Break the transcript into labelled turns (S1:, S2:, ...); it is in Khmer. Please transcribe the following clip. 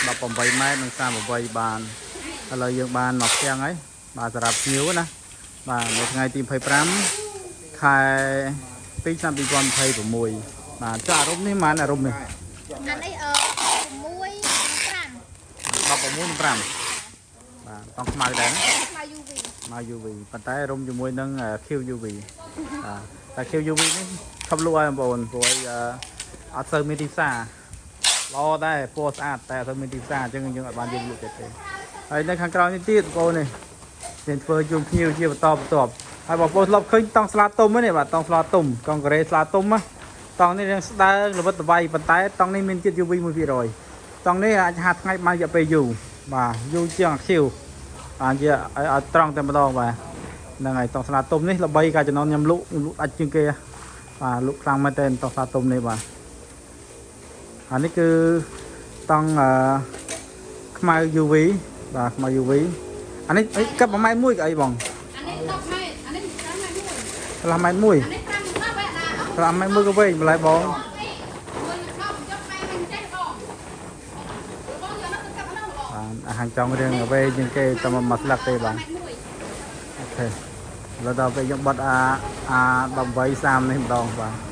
S1: 18 ម៉ែត្រនិង38បានឥឡូវយើងបានមកផ្ទាំងហើយបាទសម្រាប់ភ្ញៀវណាបាទនៅថ្ងៃទី25ខែ2ឆ្នាំ2026បាទចុះអារម្មណ៍នេះមិនអារម្មណ៍នេះ
S2: អានេះ6.5
S1: 16.5បាទតង់ខ្មៅដែរណា
S2: ខ្មៅ UV
S1: មក UV ប៉ុន្តែរុំជាមួយនឹង QUV បាទតែ QUV នេះខំលក់ឲ្យបងប្អូនព្រោះអត់សូវមានទីផ្សារល្អដែរពណ៌ស្អាតតែអត់សូវមានទីផ្សារអញ្ចឹងយើងអត់បានយកលក់ទេហើយនៅខាងក្រោយនេះទៀតបងប្អូននេះយើងធ្វើជុំភ្ញៀវជាបន្តបន្ទាប់ហើយបងប្អូនធ្លាប់ឃើញតង់ស្លាទុំហ្នឹងបាទតង់ស្លាទុំកង់ការ៉េស្លាទុំណាតង់នេះរៀងស្ដើងល្វិតល្វៃប៉ុន្តែតង់នេះមានជាតិ UV 1%តង់នេះអាចហាត់ថ្ងៃបានរយៈពេលយូរបាទយូរជាងអាខៀវអាចជាឲ្យត្រង់តែម្ដងបាទហ្នឹងហើយតង់ស្លាទុំនេះល្បីកាលចំណងខ្ញុំលក់ដាច់ជាងគេបាទលក់ខ្លាំងមែនតើតង់ស្លាទុំនេះបាទអានេះគឺតង់ខ្មៅ UV បាទខ្មៅ UV អានេះកាប់1ម៉ែត្រ1ក៏អីបង
S2: អានេះ10ម៉ែត្រអានេះ5ម៉ែត្រ1
S1: 5ម៉ែត្រ1
S2: អានេះ5ម៉ែត្រ
S1: 5ម៉ែត្រ1ក៏វិញម្ល៉េះបងអាហាងចង់រឿងអ្វីជាងគេតែមកស្លឹកទេបងអូខេឥឡូវដល់ពេលខ្ញុំបត់អា18 30នេះម្ដងបាទ